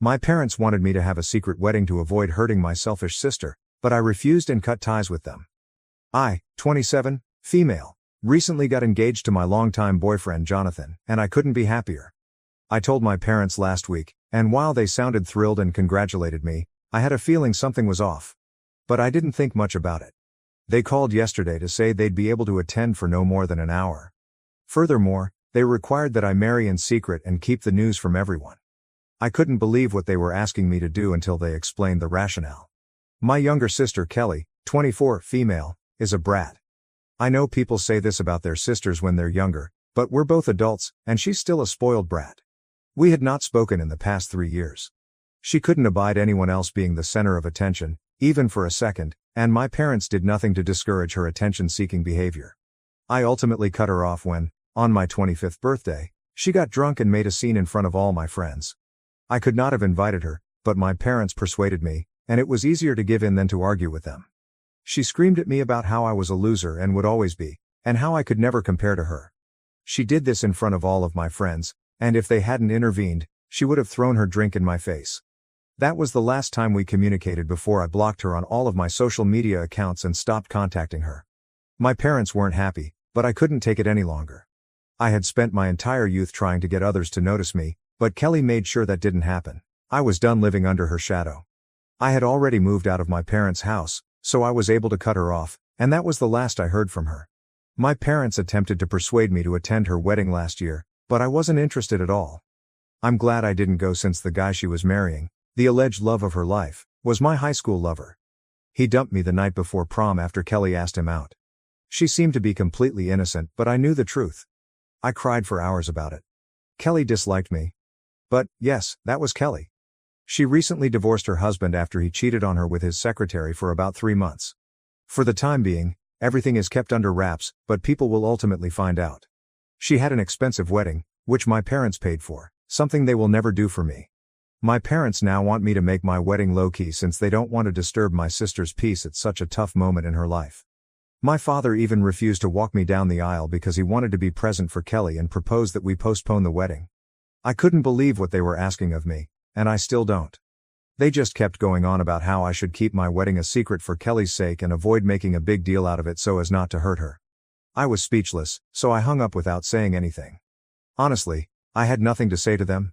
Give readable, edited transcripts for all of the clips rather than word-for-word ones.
My parents wanted me to have a secret wedding to avoid hurting my selfish sister, but I refused and cut ties with them. I, 27, female, recently got engaged to my longtime boyfriend Jonathan, and I couldn't be happier. I told my parents last week, and while they sounded thrilled and congratulated me, I had a feeling something was off. But I didn't think much about it. They called yesterday to say they'd be able to attend for no more than an hour. Furthermore, they required that I marry in secret and keep the news from everyone. I couldn't believe what they were asking me to do until they explained the rationale. My younger sister Kelly, 24, female, is a brat. I know people say this about their sisters when they're younger, but we're both adults, and she's still a spoiled brat. We had not spoken in the past 3 years. She couldn't abide anyone else being the center of attention, even for a second, and my parents did nothing to discourage her attention-seeking behavior. I ultimately cut her off when, on my 25th birthday, she got drunk and made a scene in front of all my friends. I could not have invited her, but my parents persuaded me, and it was easier to give in than to argue with them. She screamed at me about how I was a loser and would always be, and how I could never compare to her. She did this in front of all of my friends, and if they hadn't intervened, she would have thrown her drink in my face. That was the last time we communicated before I blocked her on all of my social media accounts and stopped contacting her. My parents weren't happy, but I couldn't take it any longer. I had spent my entire youth trying to get others to notice me, but Kelly made sure that didn't happen. I was done living under her shadow. I had already moved out of my parents' house, so I was able to cut her off, and that was the last I heard from her. My parents attempted to persuade me to attend her wedding last year, but I wasn't interested at all. I'm glad I didn't go since the guy she was marrying, the alleged love of her life, was my high school lover. He dumped me the night before prom after Kelly asked him out. She seemed to be completely innocent, but I knew the truth. I cried for hours about it. Kelly disliked me. But, yes, that was Kelly. She recently divorced her husband after he cheated on her with his secretary for about 3 months. For the time being, everything is kept under wraps, but people will ultimately find out. She had an expensive wedding, which my parents paid for, something they will never do for me. My parents now want me to make my wedding low-key since they don't want to disturb my sister's peace at such a tough moment in her life. My father even refused to walk me down the aisle because he wanted to be present for Kelly and proposed that we postpone the wedding. I couldn't believe what they were asking of me, and I still don't. They just kept going on about how I should keep my wedding a secret for Kelly's sake and avoid making a big deal out of it so as not to hurt her. I was speechless, so I hung up without saying anything. Honestly, I had nothing to say to them.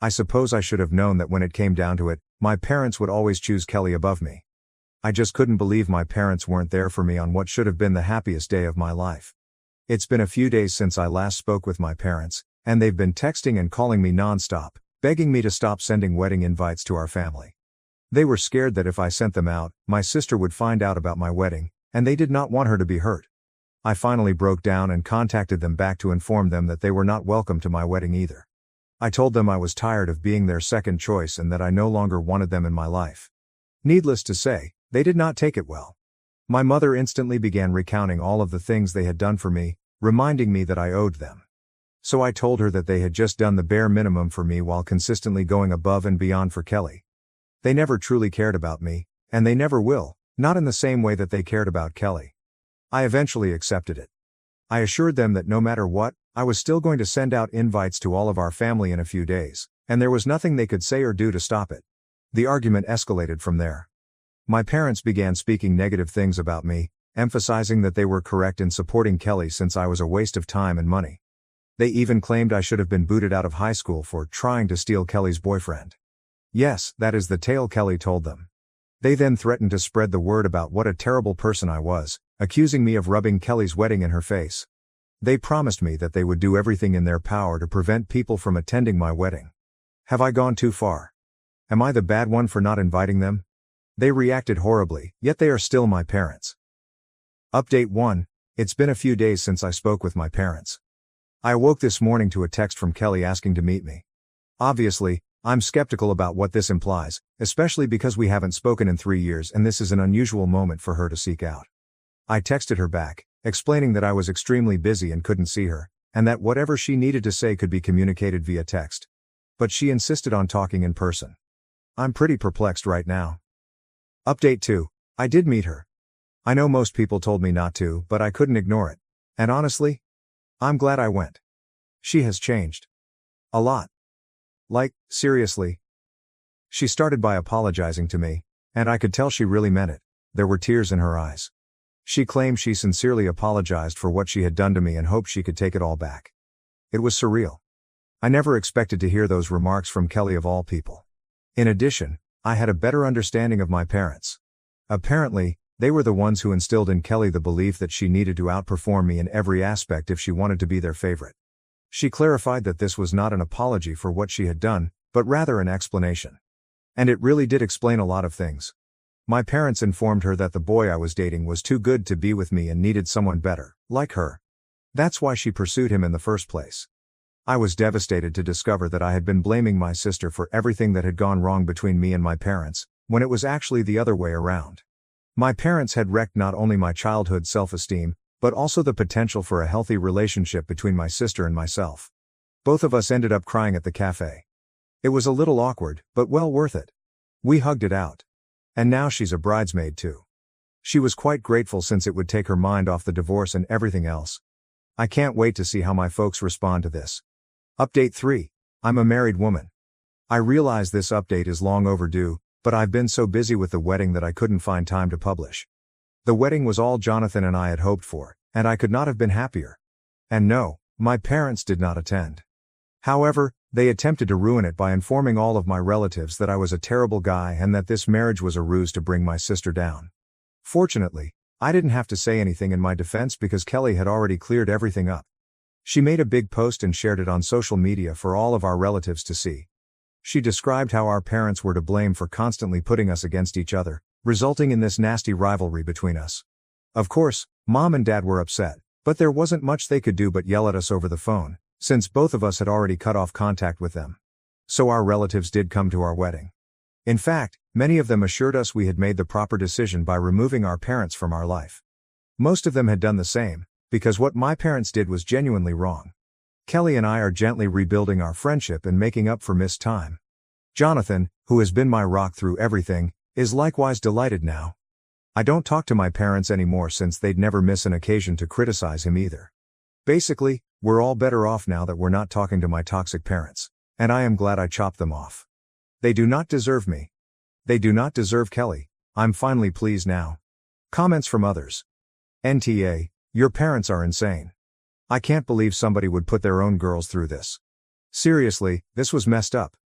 I suppose I should have known that when it came down to it, my parents would always choose Kelly above me. I just couldn't believe my parents weren't there for me on what should have been the happiest day of my life. It's been a few days since I last spoke with my parents, and they've been texting and calling me non-stop, begging me to stop sending wedding invites to our family. They were scared that if I sent them out, my sister would find out about my wedding, and they did not want her to be hurt. I finally broke down and contacted them back to inform them that they were not welcome to my wedding either. I told them I was tired of being their second choice and that I no longer wanted them in my life. Needless to say, they did not take it well. My mother instantly began recounting all of the things they had done for me, reminding me that I owed them. So I told her that they had just done the bare minimum for me while consistently going above and beyond for Kelly. They never truly cared about me, and they never will, not in the same way that they cared about Kelly. I eventually accepted it. I assured them that no matter what, I was still going to send out invites to all of our family in a few days, and there was nothing they could say or do to stop it. The argument escalated from there. My parents began speaking negative things about me, emphasizing that they were correct in supporting Kelly since I was a waste of time and money. They even claimed I should have been booted out of high school for trying to steal Kelly's boyfriend. Yes, that is the tale Kelly told them. They then threatened to spread the word about what a terrible person I was, accusing me of rubbing Kelly's wedding in her face. They promised me that they would do everything in their power to prevent people from attending my wedding. Have I gone too far? Am I the bad one for not inviting them? They reacted horribly, yet they are still my parents. Update 1. It's been a few days since I spoke with my parents. I awoke this morning to a text from Kelly asking to meet me. Obviously, I'm skeptical about what this implies, especially because we haven't spoken in 3 years and this is an unusual moment for her to seek out. I texted her back, explaining that I was extremely busy and couldn't see her, and that whatever she needed to say could be communicated via text. But she insisted on talking in person. I'm pretty perplexed right now. Update 2. I did meet her. I know most people told me not to, but I couldn't ignore it. And honestly, I'm glad I went. She has changed. A lot. Like, seriously. She started by apologizing to me, and I could tell she really meant it. There were tears in her eyes. She claimed she sincerely apologized for what she had done to me and hoped she could take it all back. It was surreal. I never expected to hear those remarks from Kelly of all people. In addition, I had a better understanding of my parents. Apparently, they were the ones who instilled in Kelly the belief that she needed to outperform me in every aspect if she wanted to be their favorite. She clarified that this was not an apology for what she had done, but rather an explanation. And it really did explain a lot of things. My parents informed her that the boy I was dating was too good to be with me and needed someone better, like her. That's why she pursued him in the first place. I was devastated to discover that I had been blaming my sister for everything that had gone wrong between me and my parents, when it was actually the other way around. My parents had wrecked not only my childhood self-esteem, but also the potential for a healthy relationship between my sister and myself. Both of us ended up crying at the cafe. It was a little awkward, but well worth it. We hugged it out. And now she's a bridesmaid too. She was quite grateful since it would take her mind off the divorce and everything else. I can't wait to see how my folks respond to this. Update 3. I'm a married woman. I realize this update is long overdue, but I've been so busy with the wedding that I couldn't find time to publish. The wedding was all Jonathan and I had hoped for, and I could not have been happier. And no, my parents did not attend. However, they attempted to ruin it by informing all of my relatives that I was a terrible guy and that this marriage was a ruse to bring my sister down. Fortunately, I didn't have to say anything in my defense because Kelly had already cleared everything up. She made a big post and shared it on social media for all of our relatives to see. She described how our parents were to blame for constantly putting us against each other, resulting in this nasty rivalry between us. Of course, Mom and Dad were upset, but there wasn't much they could do but yell at us over the phone, since both of us had already cut off contact with them. So our relatives did come to our wedding. In fact, many of them assured us we had made the proper decision by removing our parents from our life. Most of them had done the same, because what my parents did was genuinely wrong. Kelly and I are gently rebuilding our friendship and making up for missed time. Jonathan, who has been my rock through everything, is likewise delighted now. I don't talk to my parents anymore since they'd never miss an occasion to criticize him either. Basically, we're all better off now that we're not talking to my toxic parents, and I am glad I chopped them off. They do not deserve me. They do not deserve Kelly. I'm finally pleased now. Comments from others. NTA, your parents are insane. I can't believe somebody would put their own girls through this. Seriously, this was messed up.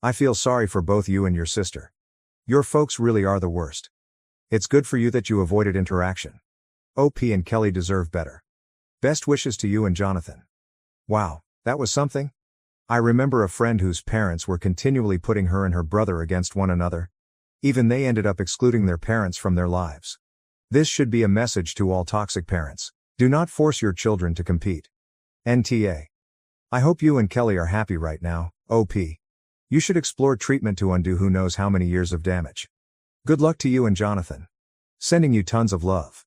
I feel sorry for both you and your sister. Your folks really are the worst. It's good for you that you avoided interaction. OP and Kelly deserve better. Best wishes to you and Jonathan. Wow, that was something. I remember a friend whose parents were continually putting her and her brother against one another. Even they ended up excluding their parents from their lives. This should be a message to all toxic parents. Do not force your children to compete. NTA. I hope you and Kelly are happy right now, OP. You should explore treatment to undo who knows how many years of damage. Good luck to you and Jonathan. Sending you tons of love.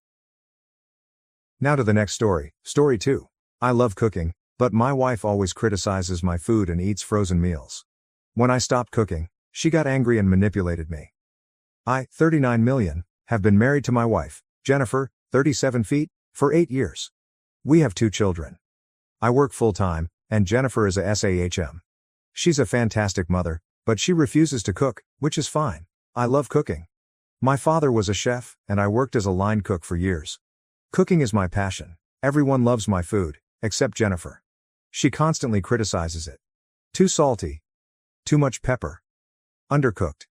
Now to the next story, story 2. I love cooking, but my wife always criticizes my food and eats frozen meals. When I stopped cooking, she got angry and manipulated me. I, 39 million, have been married to my wife, Jennifer, 37 feet, for 8 years. We have 2 children. I work full-time, and Jennifer is a SAHM. She's a fantastic mother, but she refuses to cook, which is fine. I love cooking. My father was a chef, and I worked as a line cook for years. Cooking is my passion. Everyone loves my food, except Jennifer. She constantly criticizes it. Too salty. Too much pepper. Undercooked.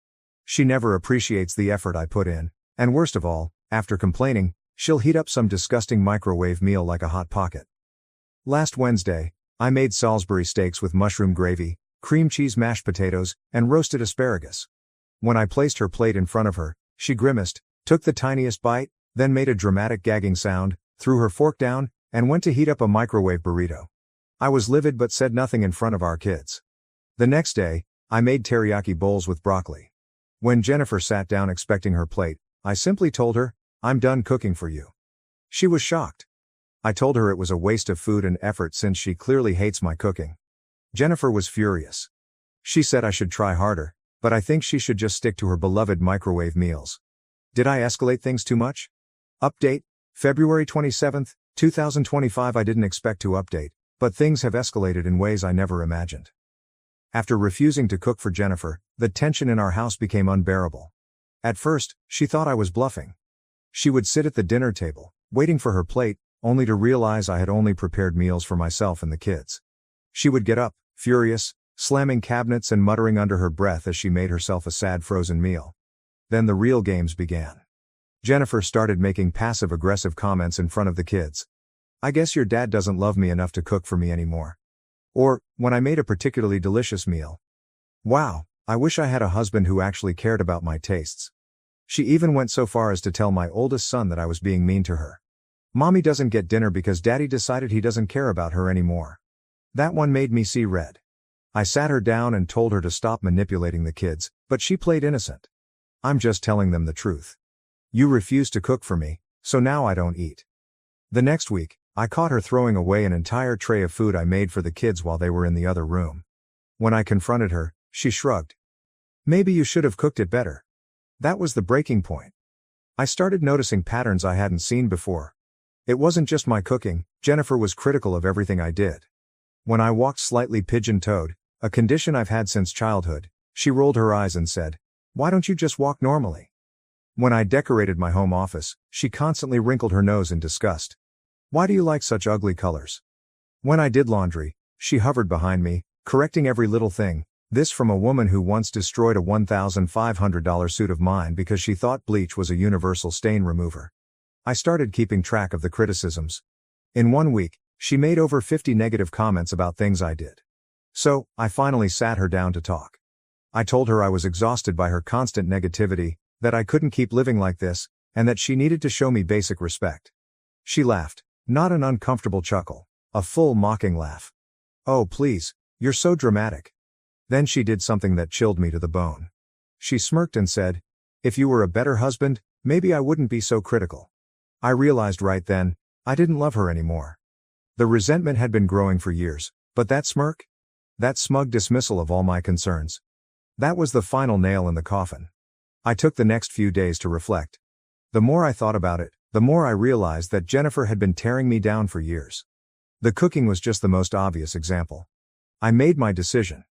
She never appreciates the effort I put in, and worst of all, after complaining, she'll heat up some disgusting microwave meal like a Hot Pocket. Last Wednesday, I made Salisbury steaks with mushroom gravy, cream cheese mashed potatoes, and roasted asparagus. When I placed her plate in front of her, she grimaced, took the tiniest bite, then made a dramatic gagging sound, threw her fork down, and went to heat up a microwave burrito. I was livid but said nothing in front of our kids. The next day, I made teriyaki bowls with broccoli. When Jennifer sat down expecting her plate, I simply told her, "I'm done cooking for you." She was shocked. I told her it was a waste of food and effort since she clearly hates my cooking. Jennifer was furious. She said I should try harder, but I think she should just stick to her beloved microwave meals. Did I escalate things too much? Update, February 27, 2025. I didn't expect to update, but things have escalated in ways I never imagined. After refusing to cook for Jennifer, the tension in our house became unbearable. At first, she thought I was bluffing. She would sit at the dinner table, waiting for her plate, only to realize I had only prepared meals for myself and the kids. She would get up, furious, slamming cabinets and muttering under her breath as she made herself a sad frozen meal. Then the real games began. Jennifer started making passive-aggressive comments in front of the kids. "I guess your dad doesn't love me enough to cook for me anymore." Or, when I made a particularly delicious meal, "Wow, I wish I had a husband who actually cared about my tastes." She even went so far as to tell my oldest son that I was being mean to her. "Mommy doesn't get dinner because Daddy decided he doesn't care about her anymore." That one made me see red. I sat her down and told her to stop manipulating the kids, but she played innocent. "I'm just telling them the truth. You refuse to cook for me, so now I don't eat." The next week, I caught her throwing away an entire tray of food I made for the kids while they were in the other room. When I confronted her, she shrugged. "Maybe you should have cooked it better." That was the breaking point. I started noticing patterns I hadn't seen before. It wasn't just my cooking, Jennifer was critical of everything I did. When I walked slightly pigeon-toed, a condition I've had since childhood, she rolled her eyes and said, "Why don't you just walk normally?" When I decorated my home office, she constantly wrinkled her nose in disgust. "Why do you like such ugly colors?" When I did laundry, she hovered behind me, correcting every little thing, this from a woman who once destroyed a $1,500 suit of mine because she thought bleach was a universal stain remover. I started keeping track of the criticisms. In 1 week, she made over 50 negative comments about things I did. So, I finally sat her down to talk. I told her I was exhausted by her constant negativity, that I couldn't keep living like this, and that she needed to show me basic respect. She laughed, not an uncomfortable chuckle, a full mocking laugh. "Oh please, you're so dramatic." Then she did something that chilled me to the bone. She smirked and said, "If you were a better husband, maybe I wouldn't be so critical." I realized right then, I didn't love her anymore. The resentment had been growing for years, but that smirk? That smug dismissal of all my concerns. That was the final nail in the coffin. I took the next few days to reflect. The more I thought about it, the more I realized that Jennifer had been tearing me down for years. The cooking was just the most obvious example. I made my decision.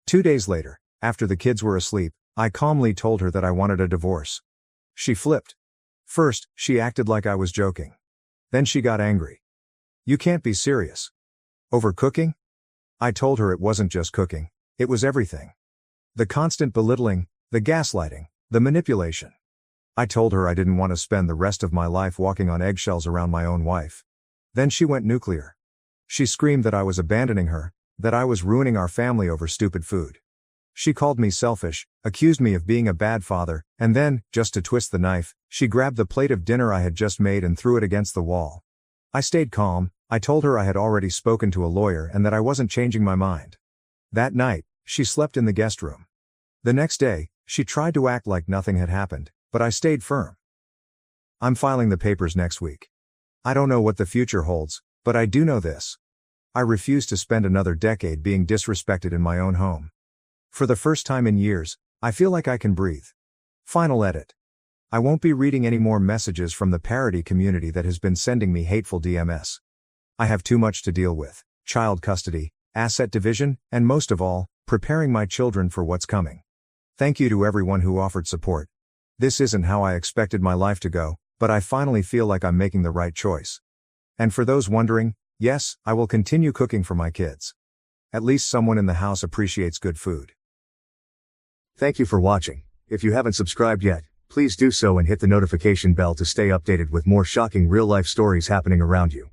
2 days later, after the kids were asleep, I calmly told her that I wanted a divorce. She flipped. First, she acted like I was joking. Then she got angry. "You can't be serious. Over cooking?" I told her it wasn't just cooking, it was everything. The constant belittling, the gaslighting, the manipulation. I told her I didn't want to spend the rest of my life walking on eggshells around my own wife. Then she went nuclear. She screamed that I was abandoning her, that I was ruining our family over stupid food. She called me selfish, accused me of being a bad father, and then, just to twist the knife, she grabbed the plate of dinner I had just made and threw it against the wall. I stayed calm. I told her I had already spoken to a lawyer and that I wasn't changing my mind. That night, she slept in the guest room. The next day, she tried to act like nothing had happened, but I stayed firm. I'm filing the papers next week. I don't know what the future holds, but I do know this. I refuse to spend another decade being disrespected in my own home. For the first time in years, I feel like I can breathe. Final edit. I won't be reading any more messages from the parody community that has been sending me hateful DMs. I have too much to deal with: child custody, asset division, and most of all, preparing my children for what's coming. Thank you to everyone who offered support. This isn't how I expected my life to go, but I finally feel like I'm making the right choice. And for those wondering, yes, I will continue cooking for my kids. At least someone in the house appreciates good food. Thank you for watching. If you haven't subscribed yet, please do so and hit the notification bell to stay updated with more shocking real-life stories happening around you.